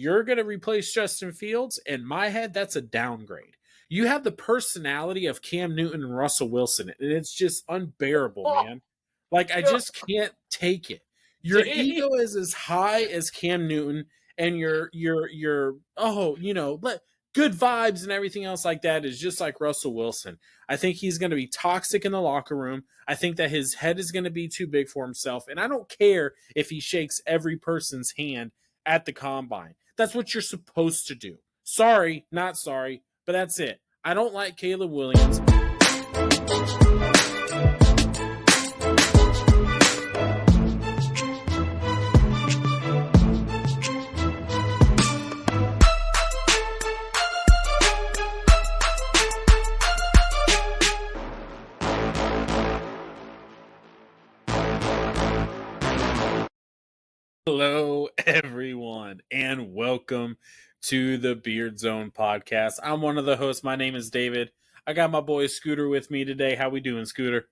you're going to replace Justin Fields. In my head, that's a downgrade. You have the personality of Cam Newton and Russell Wilson, and it's just unbearable, man. Like, I just can't take it. Your ego is as high as Cam Newton, and your good vibes and everything else like that is just like Russell Wilson. I think he's going to be toxic in the locker room. I think that his head is going to be too big for himself, and I don't care if he shakes every person's hand at the combine. That's what you're supposed to do. Sorry, not sorry, but that's it. I don't like Caleb Williams. Hello, everyone, and welcome to the Beardzone Podcast. I'm one of the hosts. My name is David. I got my boy Scooter with me today. How we doing, Scooter?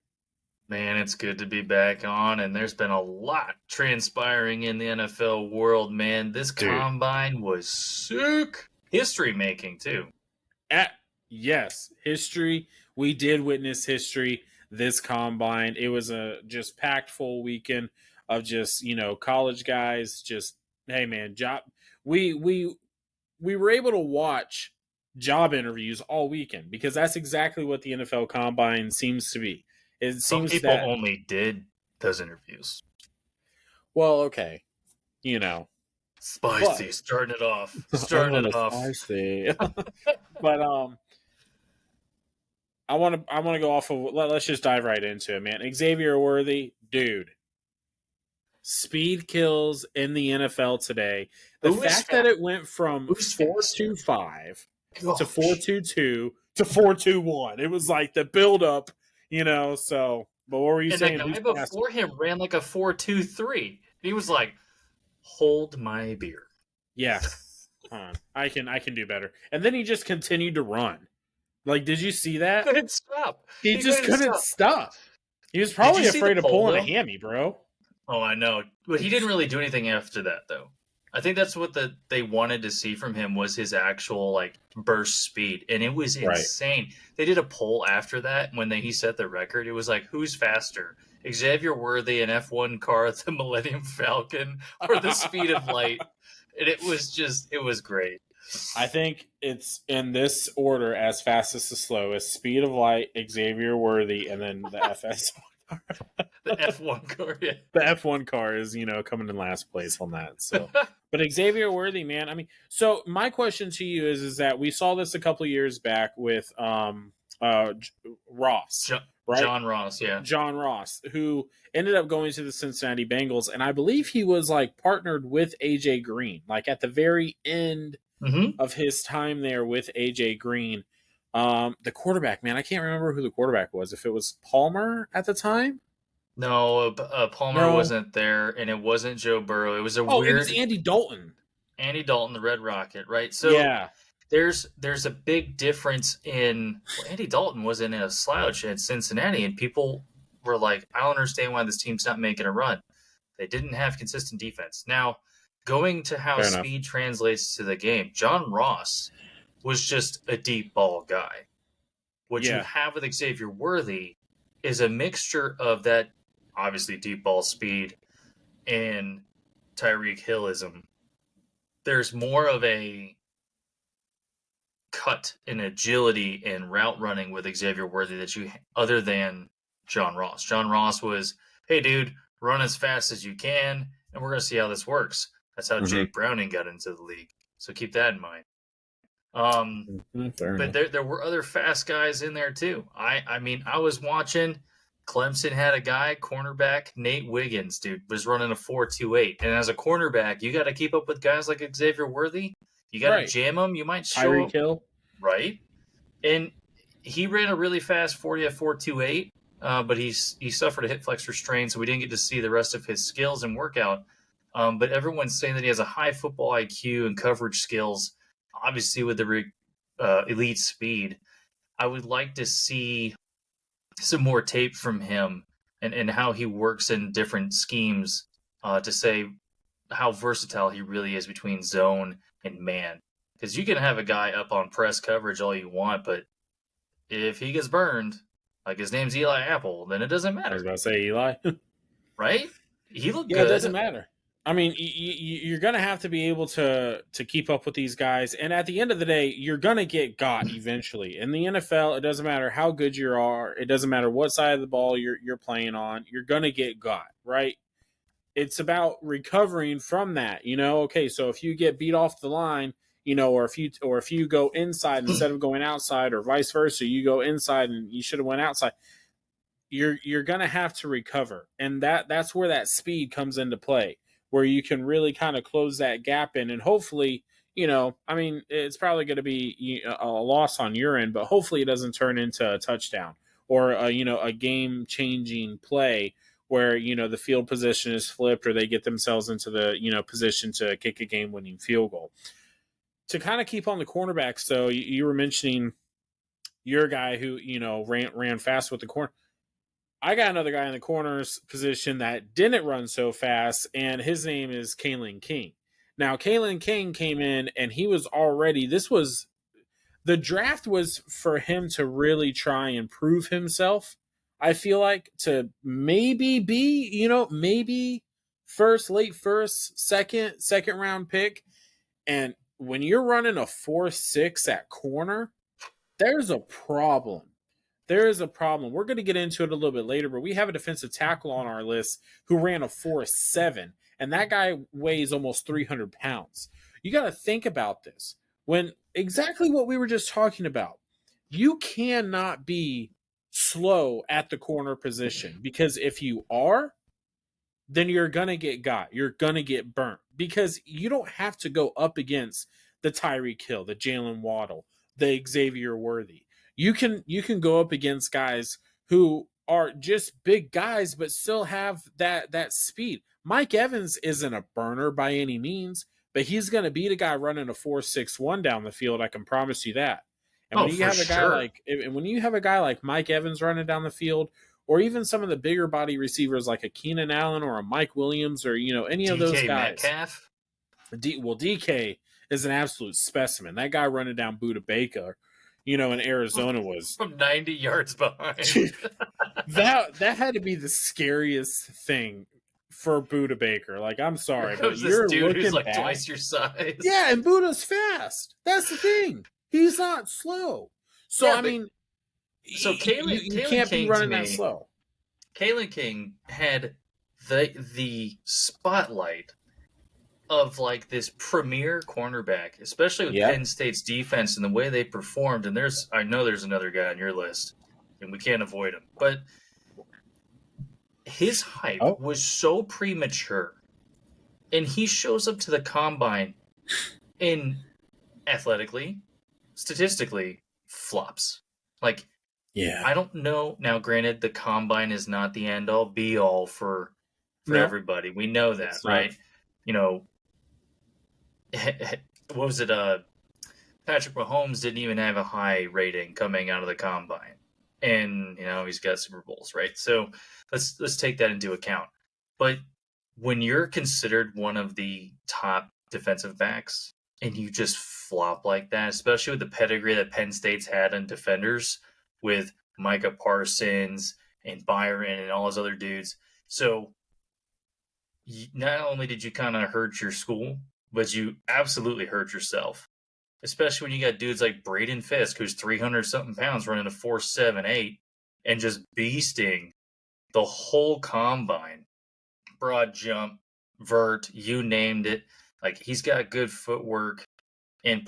Man, it's good to be back on, and there's been a lot transpiring in the NFL world, man. This combine was sick. History-making, too. Yes, history. We did witness history this combine. It was a just packed full weekend of just, college guys just, hey, man, job. We were able to watch job interviews all weekend because that's exactly what the NFL Combine seems to be. Some people only did those interviews. Well, okay, spicy, starting it off. Spicy. But I want to go off of. Let's just dive right into it, man. Xavier Worthy, dude. Speed kills in the NFL today. The fact that it went from 4.25 to 4.22 to 4.21, it was like the build-up, so. But what were you saying? The guy before him ran like a 4.23. He was like, hold my beer. Yeah. I can do better. And then he just continued to run. Like, did you see that? He couldn't stop. He just couldn't stop. He was probably afraid of pulling a hammy, bro. Oh, I know. But he didn't really do anything after that, though. I think that's what they wanted to see from him was his actual, burst speed. And it was insane. Right. They did a poll after that when he set the record. It was like, who's faster? Xavier Worthy, an F1 car, the Millennium Falcon, or the speed of light? And it was great. I think it's in this order as fastest to slowest. Speed of light, Xavier Worthy, and then the FS. The F1 car, yeah. The F1 car is, coming in last place on that. So, but Xavier Worthy, man. I mean, so my question to you is that we saw this a couple of years back with Ross, right? John Ross, yeah. John Ross, who ended up going to the Cincinnati Bengals, and I believe he was partnered with AJ Green, at the very end of his time there with AJ Green. The quarterback, man, I can't remember who the quarterback was. If it was Palmer at the time? No, Palmer wasn't there, and it wasn't Joe Burrow. It was it was Andy Dalton. Andy Dalton, the Red Rocket, right? So yeah. There's a big difference in Andy Dalton was in a slouch at Cincinnati, and people were like, I don't understand why this team's not making a run. They didn't have consistent defense. Now, going to how speed translates to the game, John Ross was just a deep ball guy. What you have with Xavier Worthy is a mixture of that, obviously, deep ball speed and Tyreek Hillism. There's more of a cut in agility and route running with Xavier Worthy other than John Ross. John Ross was, hey, dude, run as fast as you can, and we're going to see how this works. That's how Jake Browning got into the league. So keep that in mind. But there were other fast guys in there too. I mean, I was watching Clemson had a guy, cornerback, Nate Wiggins, dude, was running a 4.28. And as a cornerback, you got to keep up with guys like Xavier Worthy. You got to jam them. You might show Tyreek Hill. Right. And he ran a really fast 40 at 4.28, but he suffered a hip flexor strain, so we didn't get to see the rest of his skills and workout. But everyone's saying that he has a high football IQ and coverage skills. Obviously, with the elite speed, I would like to see some more tape from him and how he works in different schemes to say how versatile he really is between zone and man. Because you can have a guy up on press coverage all you want, but if he gets burned, like his name's Eli Apple, then it doesn't matter. I was about to say Eli. Right? He looked Yeah, good. it doesn't matter. I mean, you're going to have to be able to keep up with these guys. And at the end of the day, you're going to get got eventually. In the NFL, it doesn't matter how good you are. It doesn't matter what side of the ball you're playing on. You're going to get got, right? It's about recovering from that. Okay, so if you get beat off the line, or if you go inside instead of going outside, or vice versa, you go inside and you should have went outside. You're gonna have to recover, and that's where that speed comes into play, where you can really kind of close that gap in, and hopefully, I mean, it's probably going to be a loss on your end, but hopefully it doesn't turn into a touchdown or a game changing play where the field position is flipped or they get themselves into the position to kick a game winning field goal. To kind of keep on the cornerbacks, though, you were mentioning your guy who ran fast with the corner. I got another guy in the corners position that didn't run so fast, and his name is Kalen King. Now, Kalen King came in, and he was already, the draft was for him to really try and prove himself, I feel like, to maybe be, maybe late first, second round pick. And when you're running a 4.6 at corner, there's a problem. There is a problem. We're going to get into it a little bit later, but we have a defensive tackle on our list who ran a 4.7, and that guy weighs almost 300 pounds. You got to think about this. When exactly what we were just talking about, you cannot be slow at the corner position, because if you are, then you're going to get got. You're going to get burnt, because you don't have to go up against the Tyreek Hill, the Jalen Waddle, the Xavier Worthy. You can go up against guys who are just big guys but still have that speed. Mike Evans isn't a burner by any means, but he's going to beat a guy running a 4.61 down the field. I can promise you that. And when you have a guy like Mike Evans running down the field, or even some of the bigger body receivers like a Keenan Allen or a Mike Williams, or any of those guys. Metcalf? DK is an absolute specimen. That guy running down Buda Baker, in Arizona was from 90 yards behind. that had to be the scariest thing for Buda Baker. Like, I'm sorry, but you're dude who's like twice your size. Yeah, and Buda's fast. That's the thing. He's not slow. So yeah, I mean, so you can't be running that slow. Kalen King had the spotlight of like this premier cornerback, especially with Penn State's defense and the way they performed. And I know there's another guy on your list, and we can't avoid him. But his hype was so premature, and he shows up to the combine and athletically, statistically, flops. Like, I don't know. Now, granted, the combine is not the end-all, be-all for everybody. We know that, right? What was it? Patrick Mahomes didn't even have a high rating coming out of the combine, and he's got Super Bowls, right? So let's take that into account. But when you're considered one of the top defensive backs and you just flop like that, especially with the pedigree that Penn State's had in defenders with Micah Parsons and Byron and all those other dudes, so not only did you kind of hurt your school, but you absolutely hurt yourself, especially when you got dudes like Braden Fisk, who's 300-something pounds, running a 4.78 and just beasting the whole combine. Broad jump, vert, you named it. Like, he's got good footwork. And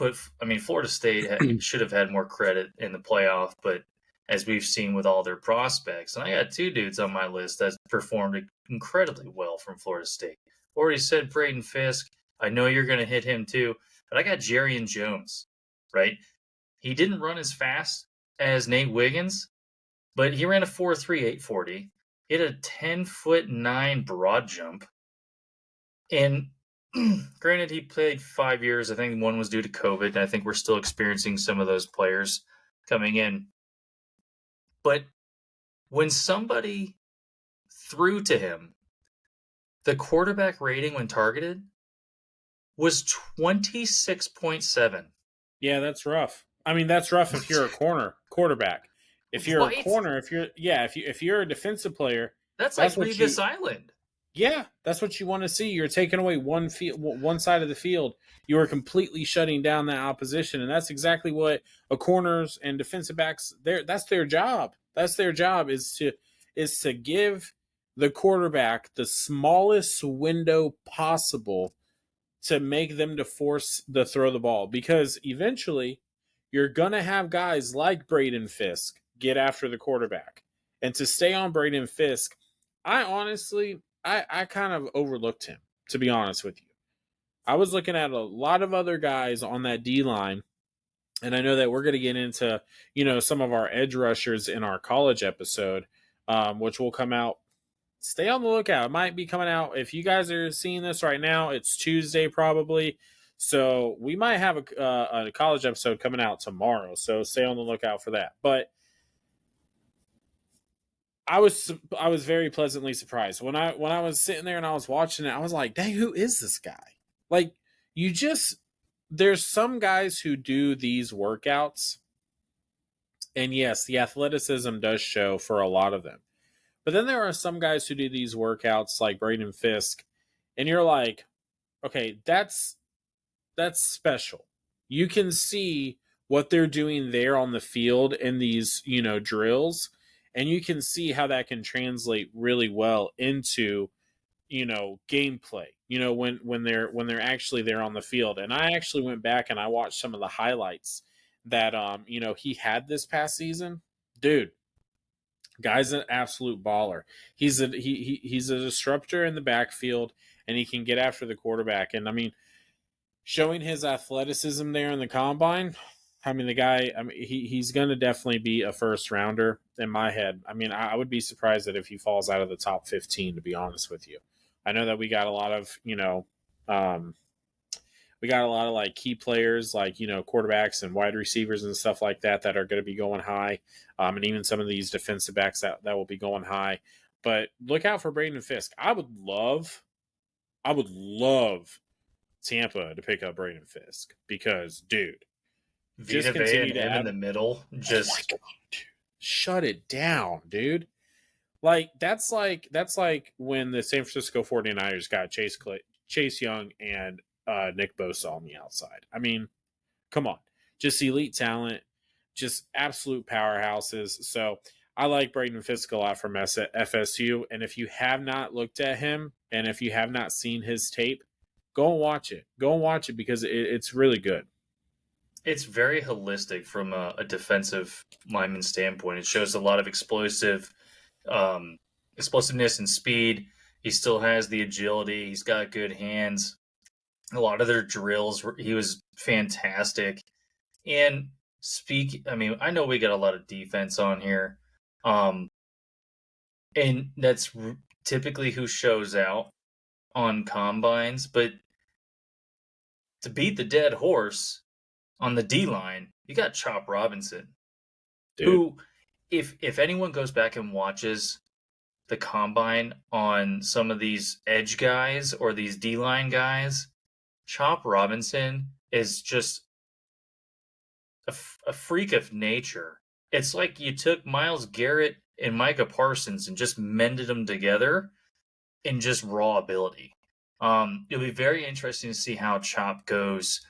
Florida State should have had more credit in the playoff, but as we've seen with all their prospects, and I got two dudes on my list that performed incredibly well from Florida State. Already said Braden Fisk. I know you're going to hit him too, but I got Jerrion Jones, right? He didn't run as fast as Nate Wiggins, but he ran a 4.3 840. He had a 10'9" broad jump. And granted, he played 5 years. I think one was due to COVID, and I think we're still experiencing some of those players coming in. But when somebody threw to him, the quarterback rating when targeted was 26.7. Yeah, that's rough. I mean, that's rough if you're a quarterback. If you're a corner, if you're a defensive player, that's like Revis Island. Yeah, that's what you want to see. You're taking away one side of the field. You are completely shutting down that opposition, and that's exactly what a corners and defensive backs. That's their job. That's their job is to give the quarterback the smallest window possible to make them to force the throw the ball, because eventually you're gonna have guys like Braden Fisk get after the quarterback, and to stay on Braden Fisk, I kind of overlooked him, to be honest with you. I was looking at a lot of other guys on that D line, and I know that we're going to get into, some of our edge rushers in our college episode, which will come out. Stay on the lookout. It might be coming out. If you guys are seeing this right now, it's Tuesday probably. So we might have a college episode coming out tomorrow. So stay on the lookout for that. But I was very pleasantly surprised when I was sitting there and I was watching it. I was like, "Dang, who is this guy?" Like, there's some guys who do these workouts, and yes, the athleticism does show for a lot of them. But then there are some guys who do these workouts like Braden Fisk, and you're like, "Okay, that's special." You can see what they're doing there on the field in these, drills. And you can see how that can translate really well into, gameplay, when they're actually there on the field. And I actually went back and I watched some of the highlights that, he had this past season. Dude, guy's an absolute baller. He's a disruptor in the backfield, and he can get after the quarterback. And I mean, showing his athleticism there in the combine, I mean, the guy, he's going to definitely be a first rounder in my head. I mean, I would be surprised that if he falls out of the top 15, to be honest with you. I know that we got a lot of, like key players, like, quarterbacks and wide receivers and stuff like that are going to be going high. And even some of these defensive backs that will be going high. But look out for Braden Fisk. I would love Tampa to pick up Braden Fisk because, dude, Vita Vea and him in the middle, just shut it down, dude. Like that's like when the San Francisco 49ers got Chase Young and Nick Bosa on the outside. I mean, come on. Just elite talent, just absolute powerhouses. So I like Braden Fisk a lot from FSU. And if you have not looked at him and if you have not seen his tape, go and watch it. Go and watch it because it's really good. It's very holistic from a defensive lineman standpoint. It shows a lot of explosiveness and speed. He still has the agility. He's got good hands. A lot of their drills, he was fantastic. And I know we got a lot of defense on here. And that's typically who shows out on combines. But to beat the dead horse on the D-line, you got Chop Robinson, dude. Who, if anyone goes back and watches the combine on some of these edge guys or these D-line guys, Chop Robinson is just a freak of nature. It's like you took Myles Garrett and Micah Parsons and just mended them together in just raw ability. It'll be very interesting to see how Chop goes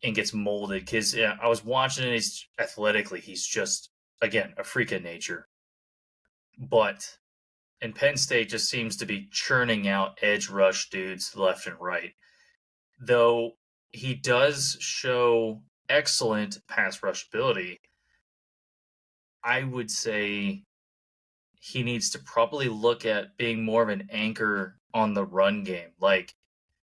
and gets molded because I was watching it. He's just, again, a freak of nature. But in Penn State just seems to be churning out edge rush dudes left and right. Though he does show excellent pass rush ability, I would say he needs to probably look at being more of an anchor on the run game. Like,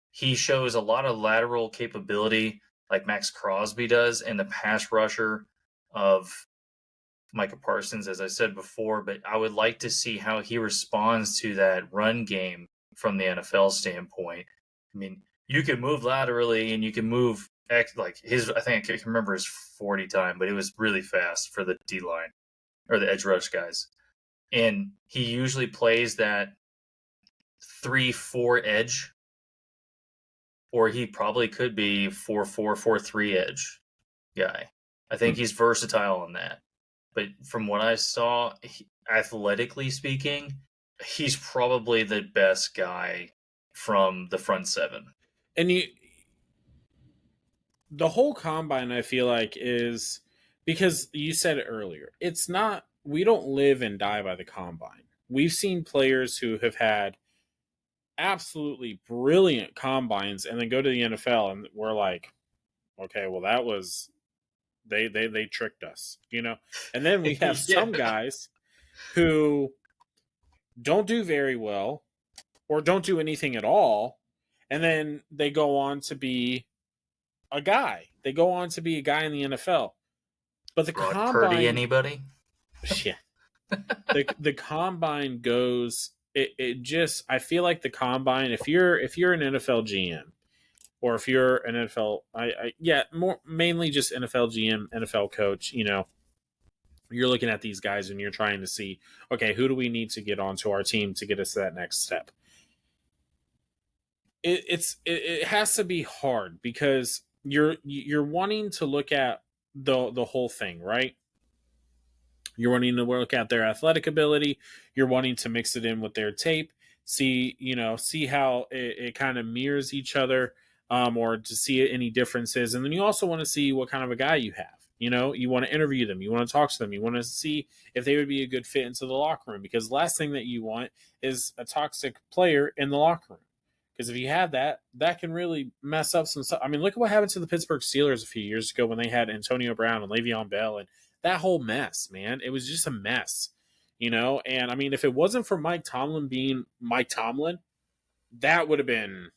he shows a lot of lateral capability like Max Crosby does, and the pass rusher of Micah Parsons, as I said before. But I would like to see how he responds to that run game from the NFL standpoint. I mean, you can move laterally and you can move like his. I think I can remember his 40 time, but it was really fast for the D line or the edge rush guys. And he usually plays that 3-4 edge. or he probably could be 4-4, 4-3 edge guy. I think he's versatile on that. But from what I saw, athletically speaking, he's probably the best guy from the front seven. And the whole combine, I feel like, is because you said it earlier. It's not, we don't live and die by the combine. We've seen players who have had absolutely brilliant combines and then go to the NFL and we're like, okay, well, that was, they tricked us, you know? And then we have some guys who don't do very well or don't do anything at all. And then they go on to be a guy. They go on to be a guy in the NFL. But the Brock combine, Purdy, anybody? Yeah. the combine goes. It just, I feel like the combine. If you're an NFL GM, or if you're an NFL, mainly just NFL GM, NFL coach. You know, you're looking at these guys and you're trying to see, okay, who do we need to get onto our team to get us to that next step. It has to be hard because you're wanting to look at the whole thing, right? You're wanting to look at their athletic ability. You're wanting to mix it in with their tape, see how it kind of mirrors each other, or to see any differences. And then you also want to see what kind of a guy you have. You know, you want to interview them. You want to talk to them. You want to see if they would be a good fit into the locker room, because the last thing that you want is a toxic player in the locker room. Because if you have that can really mess up some stuff. I mean, look at what happened to the Pittsburgh Steelers a few years ago when they had Antonio Brown and Le'Veon Bell and that whole mess, man. It was just a mess, you know? And, I mean, if it wasn't for Mike Tomlin being Mike Tomlin, that would have been,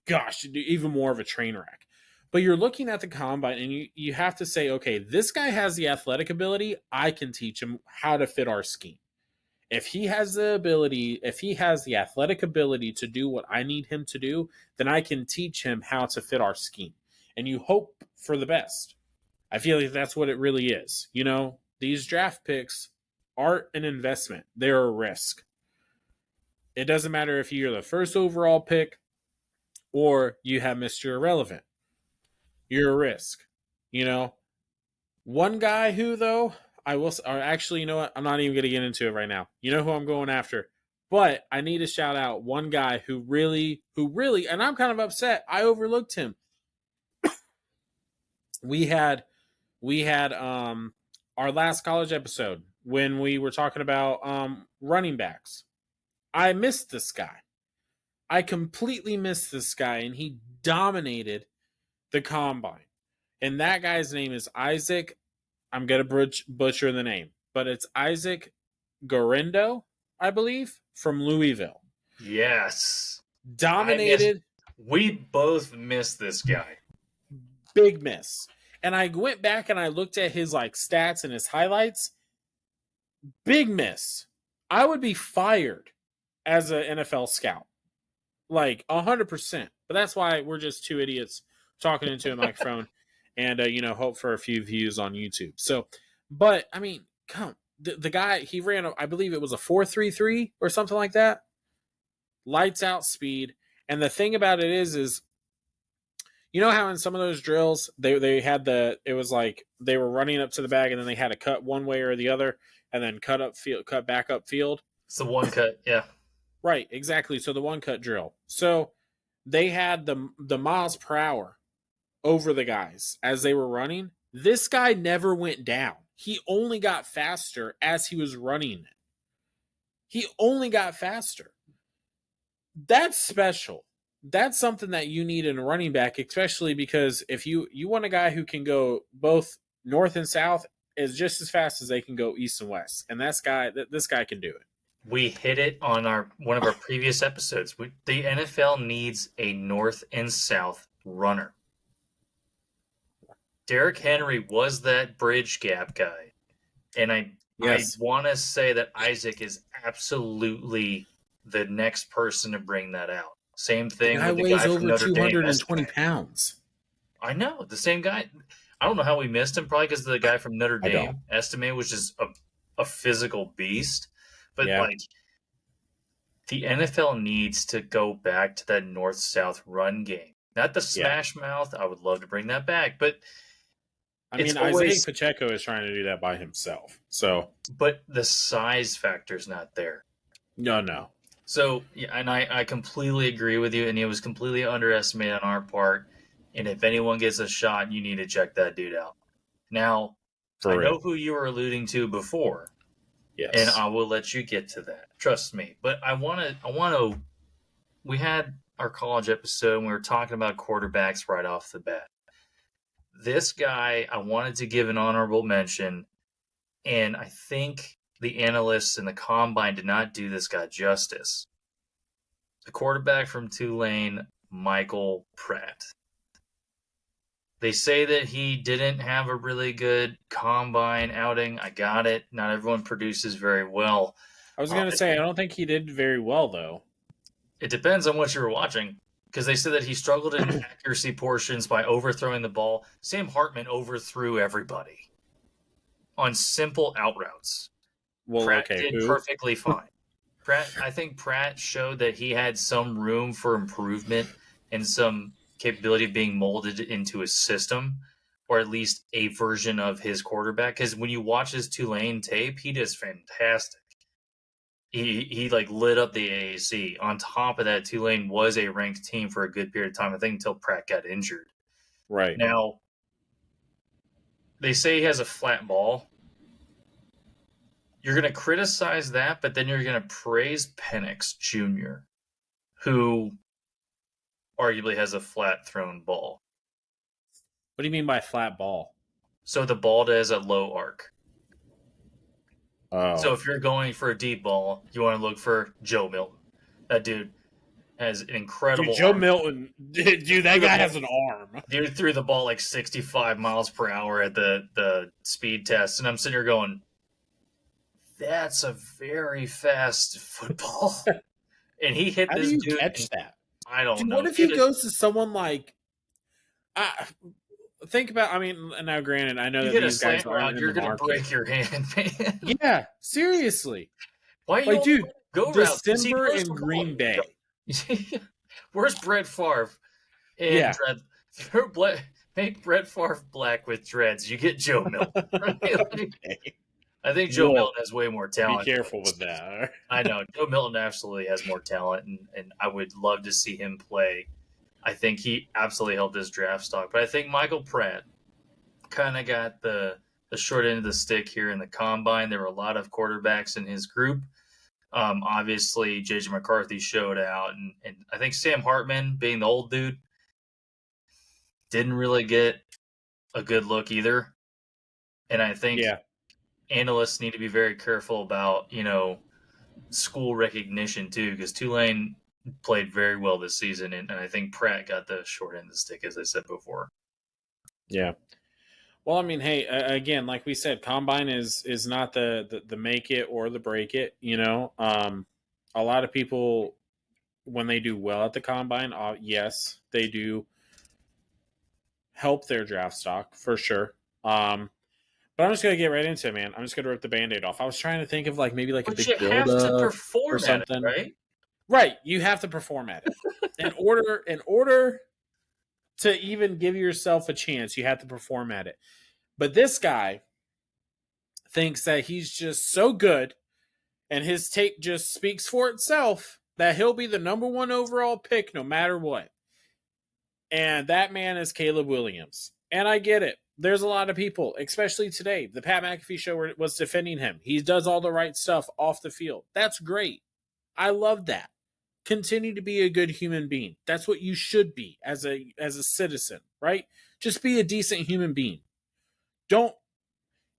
gosh, even more of a train wreck. But you're looking at the combine and you have to say, okay, this guy has the athletic ability. I can teach him how to fit our scheme. If he has the ability, if he has the athletic ability to do what I need him to do, then I can teach him how to fit our scheme. And you hope for the best. I feel like that's what it really is. You know, these draft picks aren't an investment. They're a risk. It doesn't matter if you're the first overall pick or you have Mr. Irrelevant. You're a risk. You know, one guy who, though, I will, or actually, you know what? I'm not even going to get into it right now. You know who I'm going after. But I need to shout out one guy who really, and I'm kind of upset. I overlooked him. We had our last college episode when we were talking about running backs. I missed this guy. I completely missed this guy, and he dominated the combine. And that guy's name is Isaac. I'm going to butcher the name, but it's Isaac Guerendo, I believe, from Louisville. Yes. Dominated. We both missed this guy. Big miss. And I went back and I looked at his stats and his highlights. Big miss. I would be fired as an NFL scout. 100%. But that's why we're just two idiots talking into a microphone and, hope for a few views on YouTube. So, but, I mean, the guy, he ran, I believe it was a 4.33 or something like that. Lights out speed. And the thing about it is, you know how in some of those drills, they had it was like they were running up to the bag and then they had to cut one way or the other and then cut back up field. It's the one cut, yeah. Right, exactly. So the one cut drill. So they had the miles per hour over the guys as they were running. This guy never went down. He only got faster as he was running it. He only got faster. That's special. That's something that you need in a running back, especially because if you want a guy who can go both north and south is just as fast as they can go east and west. And this guy can do it. We hit it on one of our previous episodes. The NFL needs a north and south runner. Derrick Henry was that bridge gap guy. And I want to say that Isaac is absolutely the next person to bring that out. Same thing with the guy from Notre Dame. 220 pounds. I know. The same guy. I don't know how we missed him. Probably because the guy from Notre Dame, Estime, was just a physical beast. But the NFL needs to go back to that north-south run game. Not the smash mouth. I would love to bring that back, but Isaiah Pacheco is trying to do that by himself. But the size factor is not there. No. So, and I completely agree with you, and it was completely underestimated on our part. And if anyone gets a shot, you need to check that dude out. Now, I know who you were alluding to before. Yes. And I will let you get to that. Trust me. But we had our college episode and we were talking about quarterbacks right off the bat. This guy, I wanted to give an honorable mention, and I think the analysts and the combine did not do this guy justice. The quarterback from Tulane, Michael Pratt. They say that he didn't have a really good combine outing. I got it. Not everyone produces very well. I was going to say, I don't think he did very well, though. It depends on what you were watching, because they said that he struggled in accuracy portions by overthrowing the ball. Sam Hartman overthrew everybody on simple out routes. Well, Pratt did perfectly fine. I think Pratt showed that he had some room for improvement and some capability of being molded into his system, or at least a version of his quarterback. Because when you watch his Tulane tape, he does fantastic. He like lit up the AAC. On top of that, Tulane was a ranked team for a good period of time, I think, until Pratt got injured. Right. Now, they say he has a flat ball. You're going to criticize that, but then you're going to praise Penix Jr., who arguably has a flat thrown ball. What do you mean by flat ball? So the ball has a low arc. Oh. So if you're going for a deep ball, you want to look for Joe Milton. That dude has an incredible Joe Milton, dude, that guy has an arm. Dude threw the ball like 65 miles per hour at the speed test, and I'm sitting here going, that's a very fast football. And he hit this dude. How do you catch that? I don't know. What if he goes to someone like... think about, now granted, I know that these guys aren't you're going to break your hand, man. Yeah, seriously. Why you dude, go December in Green Bay. Where's Brett Favre? And make Brett Favre black with dreads. You get Joe Milton. Right? I think Joe Milton has way more talent. Be careful with that. I know. Joe Milton absolutely has more talent, and I would love to see him play. I think he absolutely helped his draft stock. But I think Michael Pratt kind of got the short end of the stick here in the combine. There were a lot of quarterbacks in his group. Obviously, J.J. McCarthy showed out. And I think Sam Hartman, being the old dude, didn't really get a good look either. And I think analysts need to be very careful about, school recognition too, because Tulane played very well this season, and I think Pratt got the short end of the stick, as I said before. Yeah. Well, hey, again, like we said, combine is not the make it or the break it. A lot of people, when they do well at the combine, yes, they do help their draft stock for sure. But I'm just going to get right into it, man. I'm just going to rip the Band-Aid off. I was trying to think of maybe a big build-up you have to perform or something. At it, right? Right. You have to perform at it. In order to even give yourself a chance, you have to perform at it. But this guy thinks that he's just so good and his tape just speaks for itself that he'll be the number one overall pick no matter what. And that man is Caleb Williams. And I get it. There's a lot of people, especially today. The Pat McAfee show was defending him. He does all the right stuff off the field. That's great. I love that. Continue to be a good human being. That's what you should be as a citizen, right? Just be a decent human being. Don't,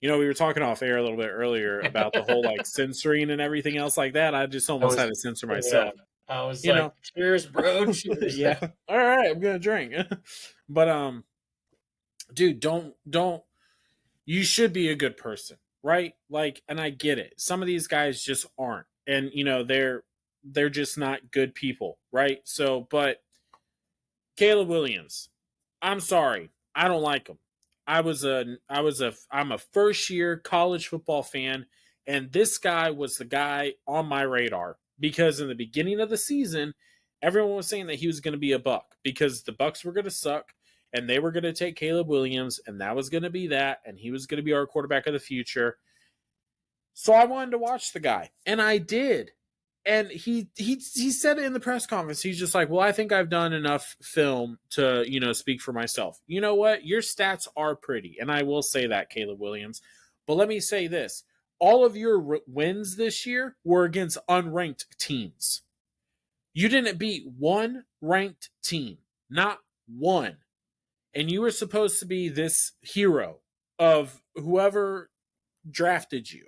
we were talking off air a little bit earlier about the whole censoring and everything else like that. I just almost had to censor myself. Yeah. I was cheers, bro. Cheers. Yeah. All right, I'm going to drink. But, dude, don't, you should be a good person, right? And I get it. Some of these guys just aren't. And, they're just not good people, right? So, but Caleb Williams, I'm sorry. I don't like him. I'm a first year college football fan, and this guy was the guy on my radar because in the beginning of the season, everyone was saying that he was going to be a Buck because the Bucks were going to suck and they were going to take Caleb Williams and that was going to be that and he was going to be our quarterback of the future. So I wanted to watch the guy and I did. And he said it in the press conference. He's just like, well, I think I've done enough film to, speak for myself. You know what? Your stats are pretty. And I will say that, Caleb Williams. But let me say this. All of your wins this year were against unranked teams. You didn't beat one ranked team. Not one. And you were supposed to be this hero of whoever drafted you.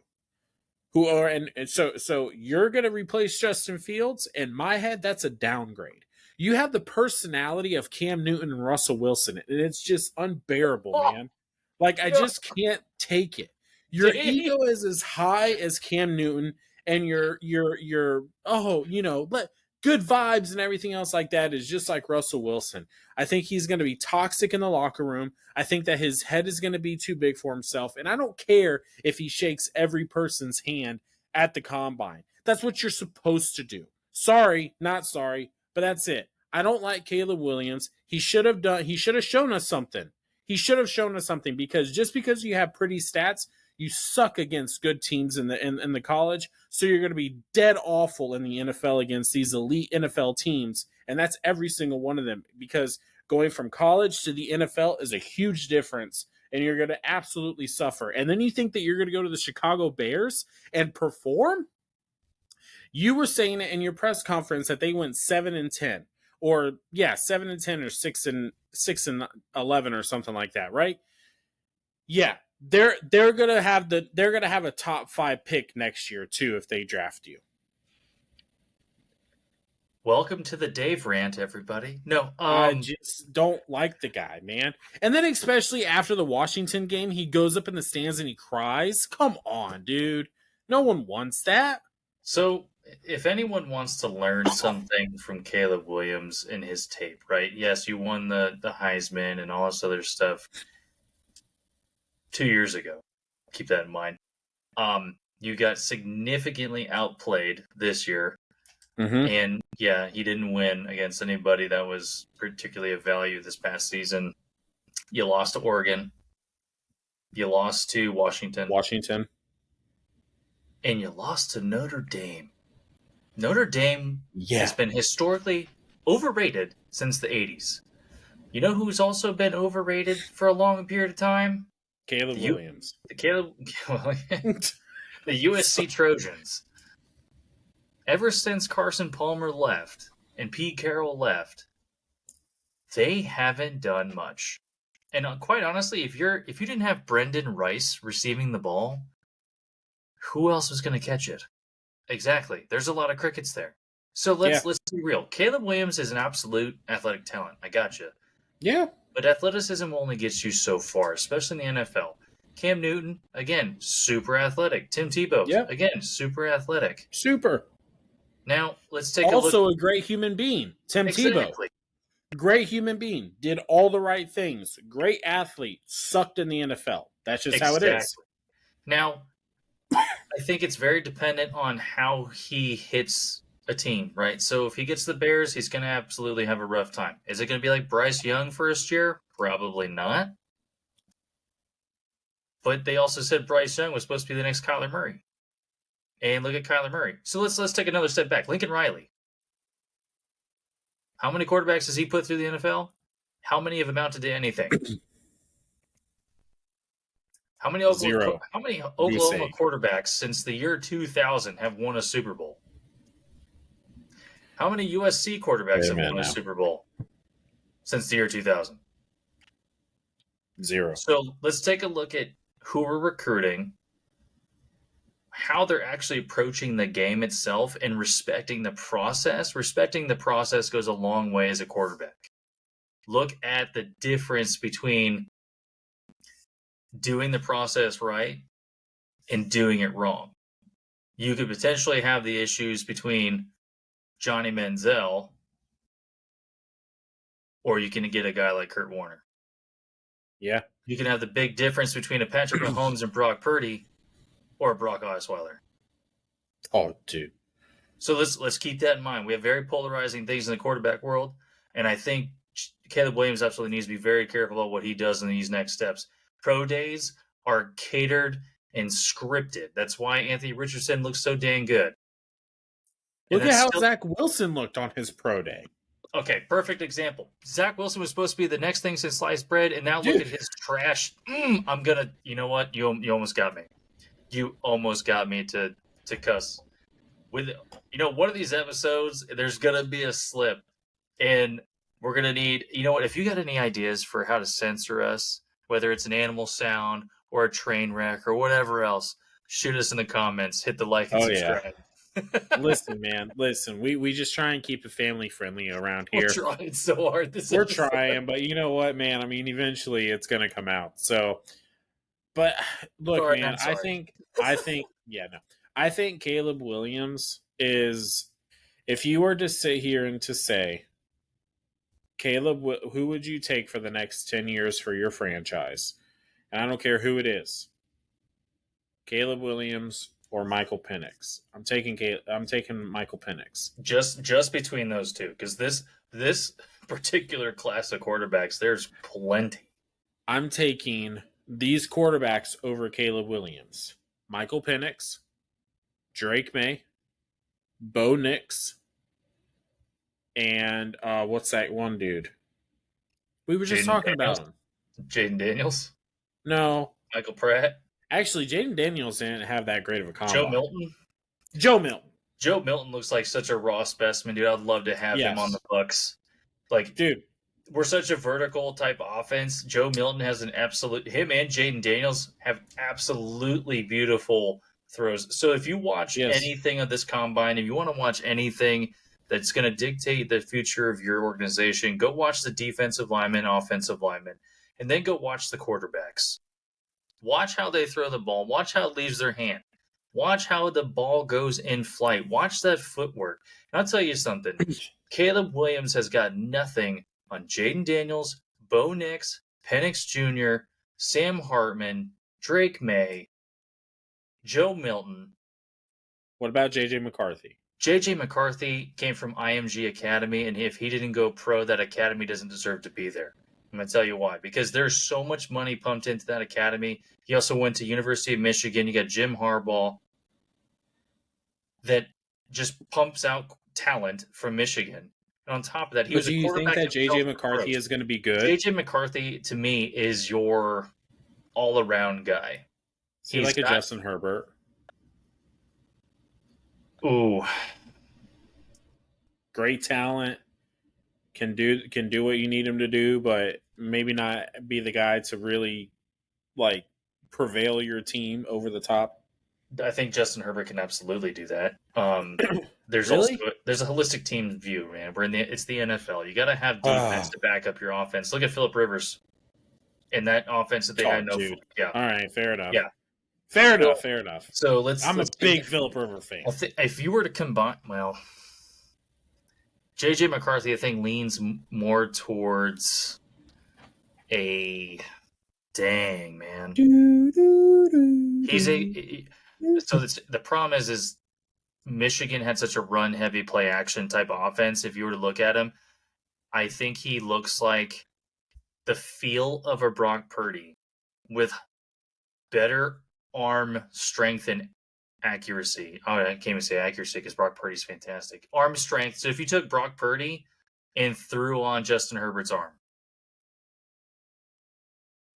So you're going to replace Justin Fields. In my head, that's a downgrade. You have the personality of Cam Newton and Russell Wilson, and it's just unbearable, man. Like, I just can't take it. Your ego is as high as Cam Newton, and your good vibes and everything else like that is just like Russell Wilson. I think he's going to be toxic in the locker room. I think that his head is going to be too big for himself. And I don't care if he shakes every person's hand at the combine. That's what you're supposed to do. Sorry, not sorry, but that's it. I don't like Caleb Williams. He should have shown us something. He should have shown us something because just because you have pretty stats, you suck against good teams in the college, so you're going to be dead awful in the NFL against these elite NFL teams, and that's every single one of them because going from college to the NFL is a huge difference, and you're going to absolutely suffer. And then you think that you're going to go to the Chicago Bears and perform? You were saying it in your press conference that they went 7-10, or 7-10 or 6-11 or something like that, right? Yeah. They're gonna have a top 5 pick next year too if they draft you. Welcome to the Dave rant, everybody. No, I just don't like the guy, man. And then especially after the Washington game, he goes up in the stands and he cries. Come on, dude. No one wants that. So, if anyone wants to learn something from Caleb Williams in his tape, right? Yes, you won the Heisman and all this other stuff 2 years ago. Keep that in mind. You got significantly outplayed this year. Mm-hmm. And he didn't win against anybody that was particularly of value this past season. You lost to Oregon. You lost to Washington. And you lost to Notre Dame. Notre Dame has been historically overrated since the 80s. You know who's also been overrated for a long period of time? Caleb Williams. The USC Trojans. Ever since Carson Palmer left and Pete Carroll left, they haven't done much. And quite honestly, if you didn't have Brendan Rice receiving the ball, who else was going to catch it? Exactly. There's a lot of crickets there. So let's be real. Caleb Williams is an absolute athletic talent. I gotcha. Yeah. But athleticism only gets you so far, especially in the NFL. Cam Newton, again, super athletic. Tim Tebow, again, super athletic. Super. Now, let's take a look. Also a great human being. Tim Tebow. Great human being. Did all the right things. Great athlete. Sucked in the NFL. That's just how it is. Now, I think it's very dependent on how he hits a team, right? So if he gets the Bears, he's going to absolutely have a rough time. Is it going to be like Bryce Young first year? Probably not. But they also said Bryce Young was supposed to be the next Kyler Murray. And look at Kyler Murray. So let's take another step back. Lincoln Riley. How many quarterbacks has he put through the NFL? How many have amounted to anything? How many Oklahoma quarterbacks since the year 2000 have won a Super Bowl? How many USC quarterbacks have won a Super Bowl since the year 2000? 0. So let's take a look at who we're recruiting, how they're actually approaching the game itself, and respecting the process. Respecting the process goes a long way as a quarterback. Look at the difference between doing the process right and doing it wrong. You could potentially have the issues between Johnny Manziel, or you can get a guy like Kurt Warner. Yeah. You can have the big difference between a Patrick Mahomes and Brock Purdy, or Brock Osweiler. Oh, dude. So let's keep that in mind. We have very polarizing things in the quarterback world, and I think Caleb Williams absolutely needs to be very careful about what he does in these next steps. Pro days are catered and scripted. That's why Anthony Richardson looks so dang good. Look at how Zach Wilson looked on his pro day. Okay, perfect example. Zach Wilson was supposed to be the next thing since sliced bread, and now look at his trash. I'm gonna, you know what? You almost got me. You almost got me to cuss. With one of these episodes, there's gonna be a slip, and we're gonna need. You know what? If you got any ideas for how to censor us, whether it's an animal sound or a train wreck or whatever else, shoot us in the comments. Hit the like and subscribe. Yeah. Listen, man. Listen, we just try and keep it family friendly around here. We're trying so hard. We're trying, but you know what, man? I mean, eventually it's gonna come out. So, but look, sorry, man. I think, yeah, no. I think Caleb Williams is. If you were to sit here and to say, Caleb, who would you take for the next 10 years for your franchise? And I don't care who it is. Caleb Williams or Michael Penix. I'm taking Michael Penix. Just between those two, because this particular class of quarterbacks, there's plenty. I'm taking these quarterbacks over Caleb Williams. Michael Penix, Drake May, Bo Nix, and what's that one dude? We were just talking about him. Jaden Daniels? No. Michael Pratt? Actually, Jaden Daniels didn't have that great of a combine. Joe Milton looks like such a raw specimen, dude. I'd love to have him on the Bucs. Like, dude, we're such a vertical type offense. Joe Milton has him and Jaden Daniels have absolutely beautiful throws. So if you watch anything of this combine, if you want to watch anything that's going to dictate the future of your organization, go watch the defensive linemen, offensive linemen, and then go watch the quarterbacks. Watch how they throw the ball. Watch how it leaves their hand. Watch how the ball goes in flight. Watch that footwork. And I'll tell you something. Caleb Williams has got nothing on Jaden Daniels, Bo Nix, Penix Jr., Sam Hartman, Drake May, Joe Milton. What about J.J. McCarthy? J.J. McCarthy came from IMG Academy, and if he didn't go pro, that academy doesn't deserve to be there. I'm going to tell you why. Because there's so much money pumped into that academy. He also went to University of Michigan. You got Jim Harbaugh that just pumps out talent from Michigan. And on top of that, he was a quarterback. Do you think that J.J. McCarthy is going to be good? J.J. McCarthy, to me, is your all-around guy. He's like a Justin Herbert. Ooh. Great talent. Can do what you need him to do, but maybe not be the guy to really prevail your team over the top. I think Justin Herbert can absolutely do that. There's a holistic team view, man. It's the NFL. You got to have defense to back up your offense. Look at Phillip Rivers in that offense that they had no. Yeah. All right, fair enough. Yeah. Fair enough. So I'm a big Phillip Rivers fan. If you were to combine, J.J. McCarthy, I think, leans more towards a dang, man. He's the problem is Michigan had such a run-heavy play-action type of offense. If you were to look at him, I think he looks like the feel of a Brock Purdy with better arm strength and accuracy. Oh, I can't even say accuracy because Brock Purdy's fantastic. Arm strength. So if you took Brock Purdy and threw on Justin Herbert's arm.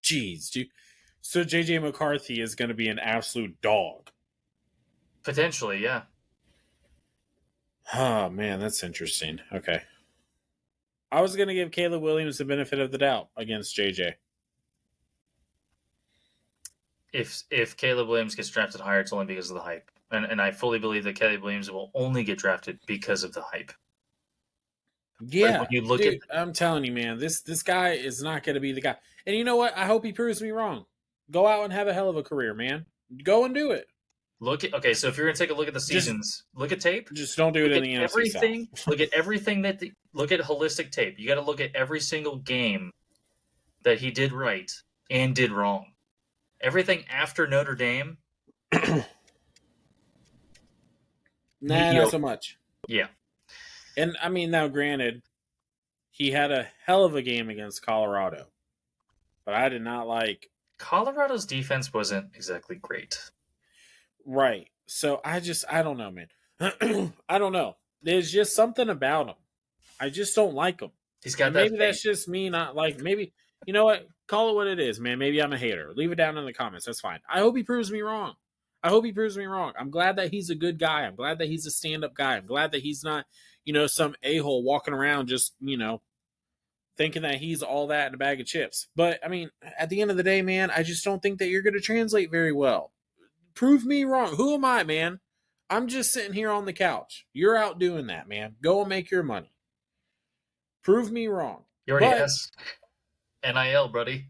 Jeez, dude. So J.J. McCarthy is going to be an absolute dog. Potentially, yeah. Oh, man, that's interesting. Okay. I was going to give Caleb Williams the benefit of the doubt against J.J. If Caleb Williams gets drafted higher, it's only because of the hype. And I fully believe that Caleb Williams will only get drafted because of the hype. Yeah, when you look at, I'm telling you, man, this guy is not going to be the guy. And you know what? I hope he proves me wrong. Go out and have a hell of a career, man. Go and do it. So if you're going to take a look at the seasons, look at tape. Just don't do it in the NFC South. Look at everything look at holistic tape. You got to look at every single game that he did right and did wrong. Everything after Notre Dame, Nah, not so much. Yeah. And I mean, now granted, he had a hell of a game against Colorado, but I did not like. Colorado's defense wasn't exactly great. Right. So I don't know, man. I don't know. There's just something about him. I just don't like him. He's got and that. Maybe that's just me not like. Maybe you know what? Call it what it is, man. Maybe I'm a hater. Leave it down in the comments. That's fine. I hope he proves me wrong. I'm glad that he's a good guy. I'm glad that he's a stand-up guy. I'm glad that he's not, some a-hole walking around just, thinking that he's all that in a bag of chips. But I mean, at the end of the day, man, I just don't think that you're going to translate very well. Prove me wrong. Who am I, man? I'm just sitting here on the couch. You're out doing that, man. Go and make your money. Prove me wrong. You already asked. NIL, buddy.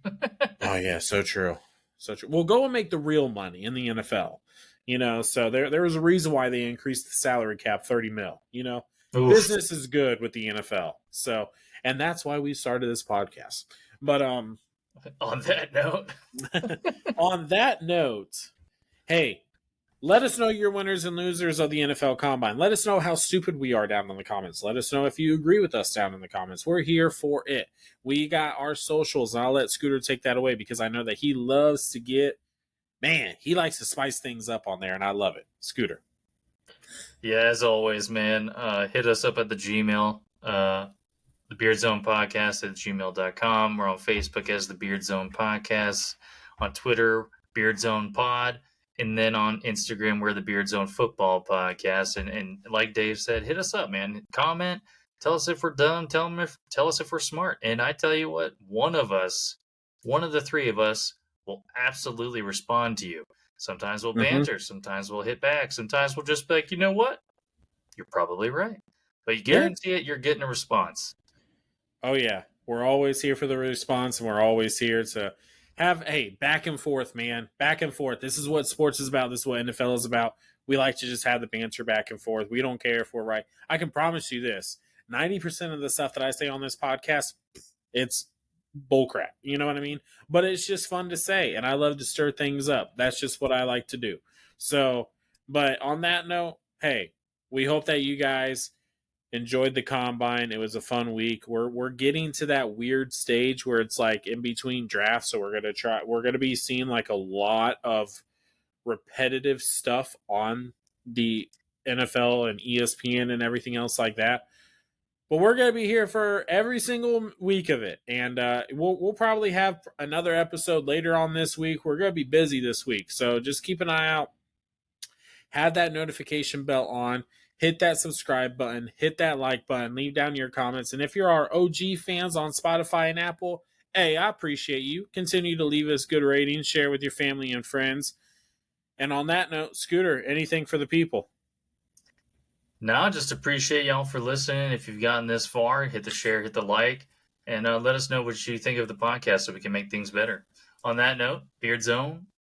Oh, yeah, so true. So true. Well, go and make the real money in the NFL. So there was a reason why they increased the salary cap $30 million. Oof. Business is good with the NFL. So, and that's why we started this podcast. But on that note, hey, let us know your winners and losers of the NFL Combine. Let us know how stupid we are down in the comments. Let us know if you agree with us down in the comments. We're here for it. We got our socials, and I'll let Scooter take that away because I know that he loves to he likes to spice things up on there, and I love it. Scooter. Yeah, as always, man, hit us up at the Gmail, the Beardzone Podcast at gmail.com. We're on Facebook as the Beardzone Podcast, on Twitter, Beardzone Pod. And then on Instagram, we're the Beardzone Football Podcast. And like Dave said, hit us up, man. Comment. Tell us if we're dumb. Tell us if we're smart. And I tell you what, one of the three of us will absolutely respond to you. Sometimes we'll banter. Sometimes we'll hit back. Sometimes we'll just be like, you know what? You're probably right. But you guarantee it, you're getting a response. Oh, yeah. We're always here for the response, and we're always here to back and forth, man. Back and forth. This is what sports is about. This is what NFL is about. We like to just have the banter back and forth. We don't care if we're right. I can promise you this. 90% of the stuff that I say on this podcast, it's bullcrap. You know what I mean? But it's just fun to say, and I love to stir things up. That's just what I like to do. So, but on that note, hey, we hope that you guys enjoyed the Combine. It was a fun week. We're getting to that weird stage where it's like in between drafts, so we're gonna be seeing like a lot of repetitive stuff on the NFL and ESPN and everything else like that. But we're gonna be here for every single week of it, and we'll probably have another episode later on this week. We're gonna be busy this week, so just keep an eye out. Have that notification bell on. Hit that subscribe button, hit that like button, leave down your comments. And if you're our OG fans on Spotify and Apple, hey, I appreciate you. Continue to leave us good ratings, share with your family and friends. And on that note, Scooter, anything for the people? No, just appreciate y'all for listening. If you've gotten this far, hit the share, hit the like, and let us know what you think of the podcast so we can make things better. On that note, Beardzone